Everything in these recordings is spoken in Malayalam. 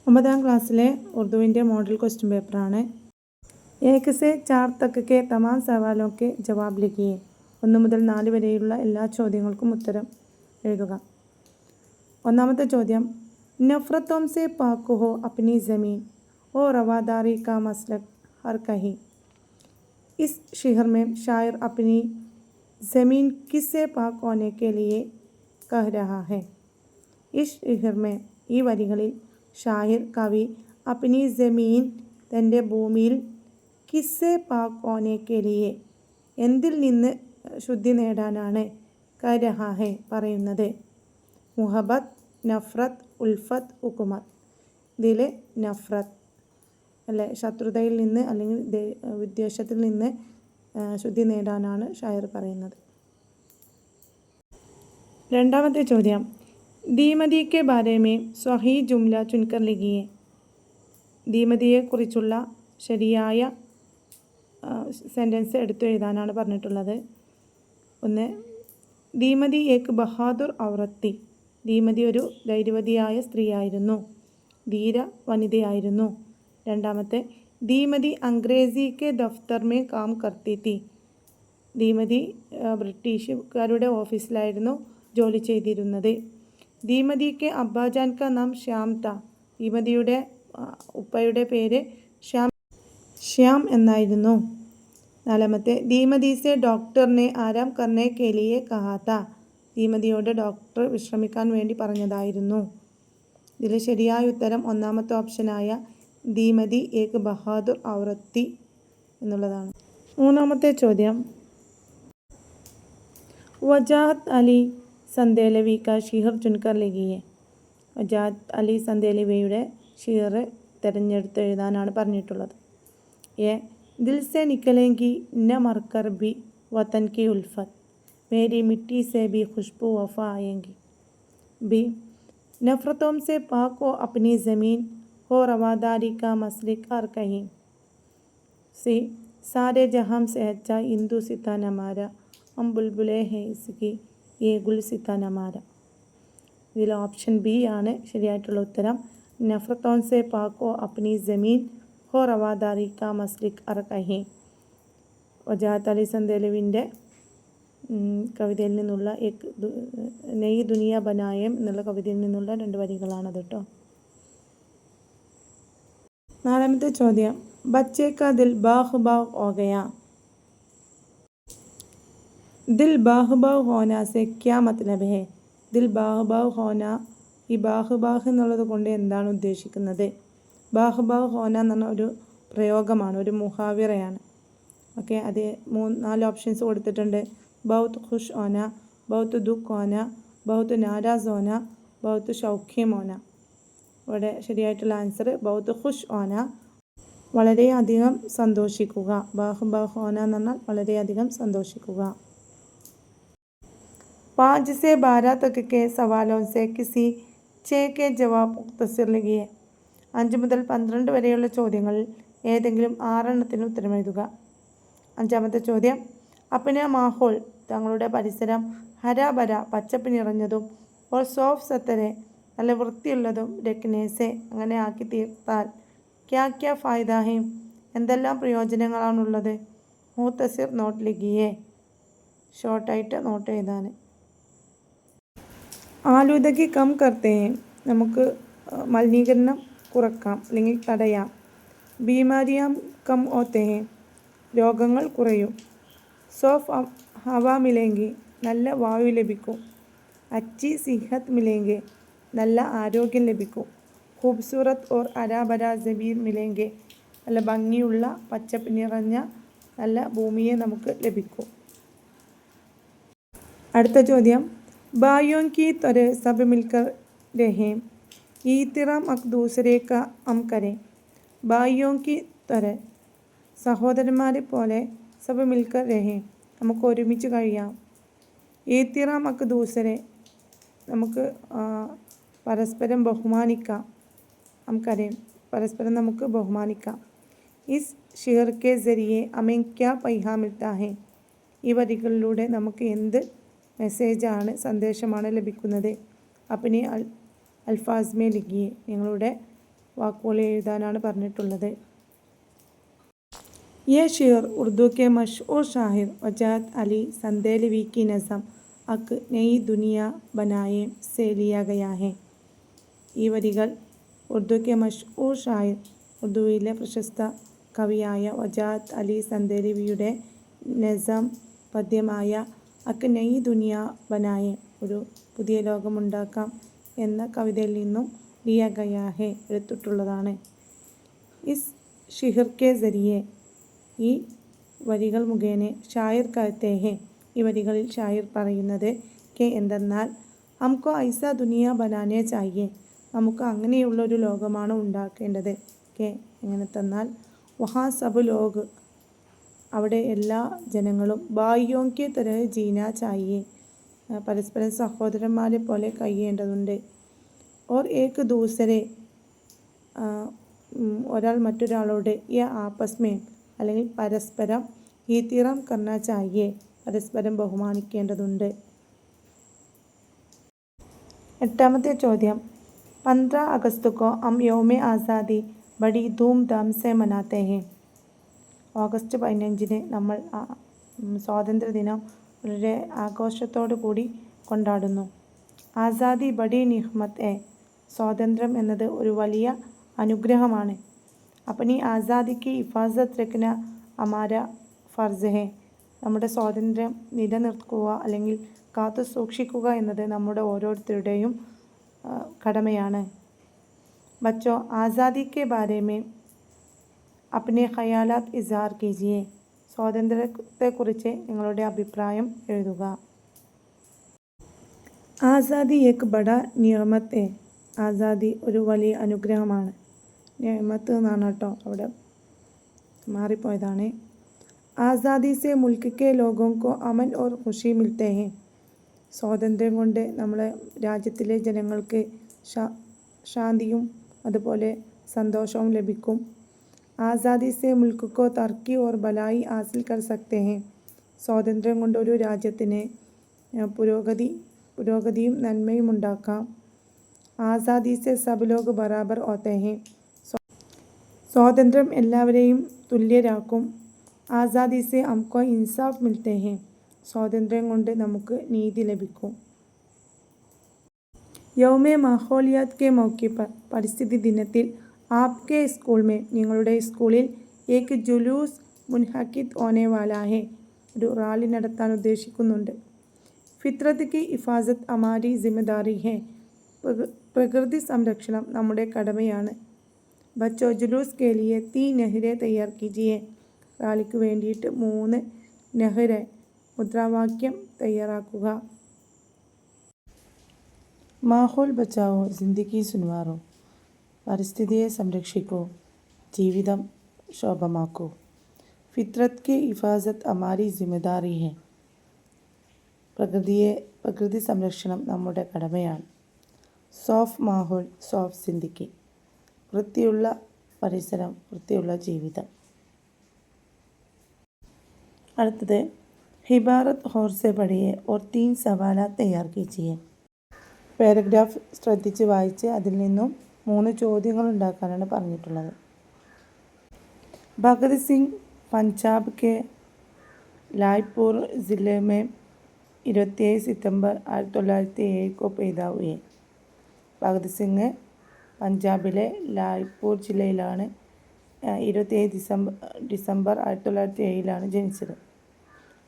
9ാം ക്ലാസ്സിലെ ഉറുദുവിൻ്റെ മോഡൽ ക്വസ്റ്റ്യൻ പേപ്പറാണ്. 1 से 4 तक के तमाम सवालों के जवाब लिखिए. 1 മുതൽ 4 വരെയുള്ള എല്ലാ ചോദ്യങ്ങൾക്കും ഉത്തരം എഴുതുക. ഒന്നാമത്തെ ചോദ്യം, നഫ്രത്തോം സെ പാക്ക് ഹോ അപ്നി ജമീൻ ഓ റവാദാരി കാ മസ്ലക് ഹർ കहीं. इस शिहर में शायर अपनी ज़मीन किससे पाक होने के लिए कह रहा है. इस शिहर में ഈ വരികളിൽ ഷാഹിർ കവി അപ്നി ജമീൻ തൻ്റെ ഭൂമിയിൽ കിസ്സെ പാക് ഹോനെ കെ ലിയെ എന്തിൽ നിന്ന് ശുദ്ധി നേടാനാണ് കഹ രഹാ ഹെ പറയുന്നത്. മുഹബത്ത്, നഫ്രത്ത്, ഉൽഫത്ത്, ഉക്കുമത്ത്. ഇതിൽ നഫ്രത്ത് അല്ലെ ശത്രുതയിൽ നിന്ന് അല്ലെങ്കിൽ വിദ്വേഷത്തിൽ നിന്ന് ശുദ്ധി നേടാനാണ് ഷായർ പറയുന്നത്. രണ്ടാമത്തെ ചോദ്യം, ദീമതി കെ ബാരെ മേ സ്വഹീ ജുംല ചുൻകർ ലിഖിയെ. ദീമതിയെക്കുറിച്ചുള്ള ശരിയായ സെൻറ്റൻസ് എടുത്തു എഴുതാനാണ് പറഞ്ഞിട്ടുള്ളത്. 1, ദീമതി ഏക് ബഹാദുർ ഔറത്തി. ദീമതി ഒരു ധൈര്യവതിയായ സ്ത്രീയായിരുന്നു, ധീര വനിതയായിരുന്നു. രണ്ടാമത്തെ, ദീമതി അംഗ്രേസി കെ ദഫ്തർ മേ കാം കർത്തി തി. ദീമതി ബ്രിട്ടീഷുകാരുടെ ഓഫീസിലായിരുന്നു ജോലി ചെയ്തിരുന്നത്. ദീമതി കെ അബ്ബാജാൻ കാ നാം ശ്യാം ത. ദീമതിയുടെ ഉപ്പയുടെ പേര് ശ്യാം എന്നായിരുന്നു. നാലാമത്തെ, ദീമതി സെ ഡോക്ടറിനെ ആരാം കർനെ കെ ലിയെ കഹാ ത. ദീമതിയോട് ഡോക്ടർ വിശ്രമിക്കാൻ വേണ്ടി പറഞ്ഞതായിരുന്നു. ഇതിൽ ശരിയായ ഉത്തരം ഒന്നാമത്തെ ഓപ്ഷനായ ദീമതി ഏക് ബഹാദുർ ഔറത്തി എന്നുള്ളതാണ്. മൂന്നാമത്തെ ചോദ്യം, വജാഹത്ത് അലി സന്ദേലവി കാ ഷിഹർ ചുൻകർ ലിഖിയെ. വജാഹത്ത് അലി സന്ദേലവിയുടെ ഷിഹർ തിരഞ്ഞെടുത്ത് എഴുതാനാണ് പറഞ്ഞിട്ടുള്ളത്. എ, ദിൽ സെ നിക്കലേങ്കി ന മർക്കർ ബി വതൻ കി ഉൽഫത്ത് മേരി മിट्टी से भी खुशबू वफा आएंगी. बी, नफरतों से पाक हो अपनी ज़मीन हो रवादारी का मसलिक हर कहीं. सी, सारे जहां से अच्छा हिंदू सिता नमारा हम बुलबुले हैं इसकी ये गुल सिता नमारा. ഇതിൽ ഓപ്ഷൻ ബി ആണ് ശരിയായിട്ടുള്ള ഉത്തരം. നഫ്രത്തോൻ സെ പാക്കോ അപ്നി ജമീൻ ഹോ റവാദാരി കാ മസ്ലിക് അർ കहीं. വജാഹത്ത് അലി സന്ദേലവിൻ്റെ കവിതയിൽ നിന്നുള്ള നയി ദുനിയ ബനായം എന്നുള്ള കവിതയിൽ നിന്നുള്ള 2 വരികളാണത് കേട്ടോ. നാലാമത്തെ ചോദ്യം, ബച്ചേ കാ ദിൽ ബാഹ് ബാഹ് ഹോ ഗയാ. ദിൽ ബാഹ് ബാഹ് ഹോന സെ ക്യാ മത്ലബ് ഹെ. ദിൽ ബാഹ് ബാഹ് ഹോന, ഈ ബാഹ് ബാഹ് എന്നുള്ളത് കൊണ്ട് എന്താണ് ഉദ്ദേശിക്കുന്നത്. ബാഹ് ബാഹ് ഹോന എന്ന് പറഞ്ഞ ഒരു പ്രയോഗമാണ്, ഒരു മുഹാവിറയാണ്. ഓക്കെ, അത് 4 ഓപ്ഷൻസ് കൊടുത്തിട്ടുണ്ട്. ബൗത്ത് ഖുഷ് ഹോന, ബൗത്ത് ദുഃഖ് ഹോന, ബൗത്ത് നാരാസ് ഹോന, ബൗത്ത് ഷൗഖീം ഹോന. ഇവിടെ ശരിയായിട്ടുള്ള ആൻസർ ബൗത്ത് ഖുഷ് ഹോന, വളരെയധികം സന്തോഷിക്കുക. ബാഹ് ബാഹ് ഹോന എന്ന് പറഞ്ഞാൽ വളരെയധികം സന്തോഷിക്കുക. 5 से 12 तक के सवालों से किसी 6 के जवाब मुख्तसर लिखिए. 5 മുതൽ 12 വരെയുള്ള ചോദ്യങ്ങളിൽ ഏതെങ്കിലും 6 എണ്ണത്തിന് ഉത്തരം എഴുതുക. അഞ്ചാമത്തെ ചോദ്യം, അപ്ന മാഹോൾ തങ്ങളുടെ പരിസരം ഹരാഭര പച്ചപ്പ് നിറഞ്ഞതും ഓർ സോഫ് സത്തരെ നല്ല വൃത്തിയുള്ളതും രഖ്നേസെ അങ്ങനെ ആക്കി തീർത്താൽ ക്യാ ക്യാ ഫായ്ദ ഹെ എന്തെല്ലാം പ്രയോജനങ്ങളാണുള്ളത്. മുഖ്തസിർ നോട്ട് ലിഖിയെ. ഷോർട്ടായിട്ട് നോട്ട് എഴുതാൻ. ആലൂദഗി കം കർത്തേ ഹെ നമുക്ക് മലിനീകരണം കുറക്കാം അല്ലെങ്കിൽ തടയാം. ബീമാരിയാം കം ഹോത്തേ ഹെ രോഗങ്ങൾ കുറയും. സോഫ് ഹവ മിലേങ്കി നല്ല വായു ലഭിക്കും. അച്ചി സിഹത്ത് മിലേങ്കെ നല്ല ആരോഗ്യം ലഭിക്കും. ഖൂബ്സൂറത്ത് ഓർ അരാബര ജബീർ മിലേങ്കെ നല്ല ഭംഗിയുള്ള പച്ചപ്പ് നിറഞ്ഞ നല്ല ഭൂമിയെ നമുക്ക് ലഭിക്കും. അടുത്ത ചോദ്യം, ഭായിയോं की तरह सब मिलकर रहें ഈത്തിറാം അക് ദൂസരെ കാ അം കരേ. ഭായിയോं की तरह സഹോദരന്മാരെ പോലെ സബ് മിൽക്കർ രഹേ നമുക്ക് ഒരുമിച്ച് കഴിയാം. ഈത്തിറാം അക് ദൂസരെ നമുക്ക് പരസ്പരം ബഹുമാനിക്കാം. അം കരേ പരസ്പരം നമുക്ക് ബഹുമാനിക്കാം. ഇസ് ഷിഹർ കെ ജരിയെ അമേൻ ക്യാ പൈഹാ മിൽത്താ ഹെ. ഈ വരികളിലൂടെ നമുക്ക് എന്ത് മെസ്സേജാണ്, സന്ദേശമാണ് ലഭിക്കുന്നത്. അപ്നി അൽഫാസ് മേ ലിഖിയെ. നിങ്ങളുടെ വാക്കുകൾ എഴുതാനാണ് പറഞ്ഞിട്ടുള്ളത്. ये शेर उर्दू के मशहूर शायर वजाहत अली संदेलवी की नज़म अक नई दुनिया बनाए से लिया गया है. ഈ വരികൾ ഉർദുക്കെ മഷ്ഹൂർ ഷായർ, ഉർദുവിലെ പ്രശസ്ത കവിയായ വജാഹത്ത് അലി സന്ദേലവിയുടെ നസം പദ്യമായ അക് നയി ദുനിയ ബനായെ, ഒരു പുതിയ ലോകമുണ്ടാക്കാം എന്ന കവിതയിൽ നിന്നും ലിയ ഗയാ ഹെ, എടുത്തിട്ടുള്ളതാണ്. ഇസ് ഷിഹർ കെ സരിയെ, ഈ വരികൾ മുഖേന ഷായർ കഹത്തെ ഹെ, ഈ വരികളിൽ ഷായർ പറയുന്നത് കെ എന്തെന്നാൽ ഹംകോ ഐസ ദുനിയ ബനാനെ ചാഹിയെ, നമുക്ക് അങ്ങനെയുള്ളൊരു ലോകമാണ് ഉണ്ടാക്കേണ്ടത്. കെ എങ്ങനെ തന്നാൽ വഹാ സബ് ലോഗ്, അവിടെ എല്ലാ ജനങ്ങളും ഭായിയോം കെ തരഹ് ജീന ചാഹിയെ, പരസ്പരം സഹോദരന്മാരെ പോലെ കഴിയേണ്ടതുണ്ട്. ഓർ ഏക് ദൂസരെ, ഒരാൾ മറ്റൊരാളോട് യ ആപസ്മേ, അല്ലെങ്കിൽ പരസ്പരം ഈത്തിറാം കർണ ചാഹിയെ, പരസ്പരം ബഹുമാനിക്കേണ്ടതുണ്ട്. എട്ടാമത്തെ ചോദ്യം, 15 अगस्त को हम യൗമെ ആസാദി ബഡി ധൂം ധാം സെ മനാത്തെ ഹെ. ഓഗസ്റ്റ് 15-ന് നമ്മൾ സ്വാതന്ത്ര്യദിനം വളരെ ആഘോഷത്തോടു കൂടി കൊണ്ടാടുന്നു. ആസാദി ബഡി നിഹ്മത്ത് ഹെ, സ്വാതന്ത്ര്യം എന്നത് ഒരു വലിയ അനുഗ്രഹമാണ്. അപ്പനി ആസാദിക്ക് ഹിഫാസത്ത് രഖ്ന ഹമാര ഫർസ് ഹെ, നമ്മുടെ സ്വാതന്ത്ര്യം നിലനിർത്തുക അല്ലെങ്കിൽ കാത്തു സൂക്ഷിക്കുക എന്നത് നമ്മുടെ ഓരോരുത്തരുടെയും കടമയാണ്. ബച്ചോ ആസാദി കെ ബാരെ മേ അപ്നെ ഖയാലാത്ത് ഇസ്ഹാർ കീജിയെ, സ്വാതന്ത്ര്യത്തെക്കുറിച്ച് നിങ്ങളുടെ അഭിപ്രായം എഴുതുക. ആസാദി ഏക് ബഡ നിയമത്ത് ഹെ, ആസാദി ഒരു വലിയ അനുഗ്രഹമാണ്. നിയമത്ത് എന്നാണ് കേട്ടോ, അവിടെ മാറിപ്പോയതാണ്. ആസാദി സെ മുൽക്ക് കെ ലോഗോं को अमन और खुशी मिलते हैं, സ്വാതന്ത്ര്യം കൊണ്ട് നമ്മളെ രാജ്യത്തിലെ ജനങ്ങൾക്ക് ശാന്തിയും അതുപോലെ സന്തോഷവും ലഭിക്കും. ആസാദി സെ മുൽക്ക് കോ തർക്കി ഓർ ബലായി ഹാസിൽ കർ സക്തെ ഹെ, സ്വാതന്ത്ര്യം കൊണ്ട് ഒരു രാജ്യത്തിന് പുരോഗതിയും നന്മയും ഉണ്ടാക്കാം. ആസാദി സെ സബ് ലോഗ് ബറാബർ ഹോത്തെ ഹെ, സ്വാതന്ത്ര്യം എല്ലാവരെയും തുല്യരാക്കും. ആസാദി സെ ഹംകോ ഇൻസാഫ് മിൽത്തെ ഹെ, സ്വാതന്ത്ര്യം കൊണ്ട് നമുക്ക് നീതി ലഭിക്കും. യൗമെ മാഹോലിയാത്ത് കെ മൗക്കെ പർ, പരിസ്ഥിതി ദിനത്തിൽ ആപ്കെ സ്കൂൾ മേ, നിങ്ങളുടെ സ്കൂളിൽ ഏക് ജുലൂസ് മുൻഹക്കിദ് ഹോനെ വാലാ ഹെ, ഒരു റാലി നടത്താൻ ഉദ്ദേശിക്കുന്നുണ്ട്. ഫിത്രത്ത് കി ഹിഫാസത്ത് ഹമാരി സിമ്മേദാരി ഹെ, പ്രകൃതി സംരക്ഷണം നമ്മുടെ കടമയാണ്. ബച്ചോ ജുലൂസ് കെ ലിയെ 3 നഹ്രെ തയ്യാർ കീജിയെ, റാലിക്ക് വേണ്ടിയിട്ട് 3 നഹ്രെ മുദ്രാവാക്യം തയ്യാറാക്കുക. മാഹോൽ ബച്ചാവോ ജിന്ദഗി സുൻവാറോ, പരിസ്ഥിതിയെ സംരക്ഷിക്കൂ, ജീവിതം ശോഭമാക്കൂ. ഫിത്രത്ത് കി ഹിഫാസത്ത് ഹമാരി സിമ്മേദാരി ഹെ, പ്രകൃതി സംരക്ഷണം നമ്മുടെ കടമയാണ്. സോഫ് മാഹോൽ സോഫ് ജിന്ദഗി, വൃത്തിയുള്ള പരിസരം വൃത്തിയുള്ള ജീവിതം. അടുത്തത് ഹിബാറത്ത് ഹോർസെ പഠിയെ ഓർ 3 സവാലാത്ത് തയ്യാർ കീജിയെ, പാരഗ്രാഫ് ശ്രദ്ധിച്ച് വായിച്ച് അതിൽ നിന്നും 3 ചോദ്യങ്ങൾ ഉണ്ടാക്കാനാണ് പറഞ്ഞിട്ടുള്ളത്. ഭഗത് സിംഗ് പഞ്ചാബ് കെ ലായ്പൂർ ജില്ല में 27 സിതംബർ 1907 को पैदा हुए. ഭഗത് സിംഗ് പഞ്ചാബിലെ ലായ്പൂർ ജില്ലയിലാണ് 27 ഡിസംബർ 1907 ജനിച്ചത്.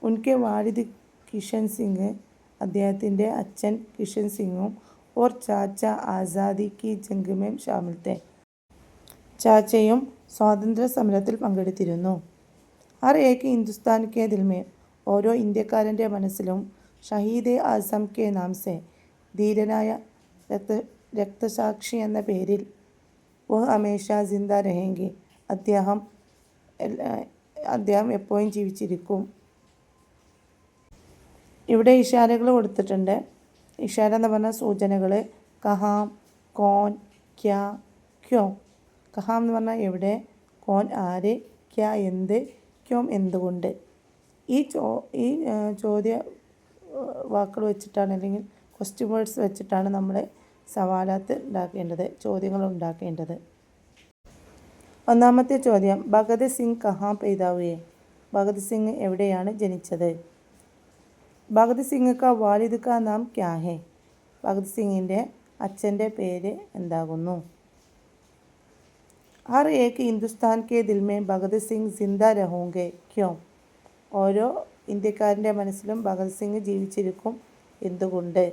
ഉൻകെ വാലിദ് കിഷൻ സിംഗ്, അദ്ദേഹത്തിൻ്റെ അച്ഛൻ കിഷൻ സിംഗും or Chacha Azadi Ki Jung മേം ഷാമിൽ തെ, ചാച്ചയും സ്വാതന്ത്ര്യ സമരത്തിൽ പങ്കെടുത്തിരുന്നു. ഹർ ഏക് ഹിന്ദുസ്ഥാൻ കെ ദിൽ മേ, ഓരോ ഇന്ത്യക്കാരൻ്റെ മനസ്സിലും ഷഹീദെ ആസം കെ നാം സെ, ധീരനായ രക്തസാക്ഷി എന്ന പേരിൽ വഹ് ഹമേഷ ജിന്ദ രഹേംഗെ, അദ്ദേഹം എപ്പോഴും ജീവിച്ചിരിക്കും. ഇവിടെ ഇഷാരകൾ കൊടുത്തിട്ടുണ്ട്. ഇഷാര എന്ന് പറഞ്ഞാൽ സൂചനകൾ. കഹാം, കോൻ, ക്യാ, ക്യോം. കഹാം എന്ന് പറഞ്ഞാൽ എവിടെ, കോൻ ആര്, ക്യാ എന്ത്, ക്യോം എന്തുകൊണ്ട്. ഈ ചോദ്യ വാക്കുകൾ വെച്ചിട്ടാണ് അല്ലെങ്കിൽ ക്വസ്റ്റ്യൻ വേർഡ്സ് വെച്ചിട്ടാണ് നമ്മൾ സവാലാത്ത് ഉണ്ടാക്കേണ്ടത്, ചോദ്യങ്ങൾ ഉണ്ടാക്കേണ്ടത്. ഒന്നാമത്തെ ചോദ്യം, ഭഗത് സിംഗ് കഹാം പൈദാ ഹുए? ഭഗത് സിംഗ് എവിടെയാണ് ജനിച്ചത്? ഭഗത് സിംഗ് കാ വാലിദ് കാ നാം ക്യാ ഹെ? ഭഗത് സിംഗിൻ്റെ അച്ഛൻ്റെ പേര് എന്താകുന്നു? ഹർ ഏക് ഹിന്ദുസ്ഥാൻ കെ ദിൽ മേ ഭഗത് സിംഗ് ജിന്ദാ രഹോങ്കെ ക്യോं? ഓരോ ഇന്ത്യക്കാരൻ്റെ മനസ്സിലും ഭഗത് സിംഗ് ജീവിച്ചിരിക്കും. എന്തുകൊണ്ട്?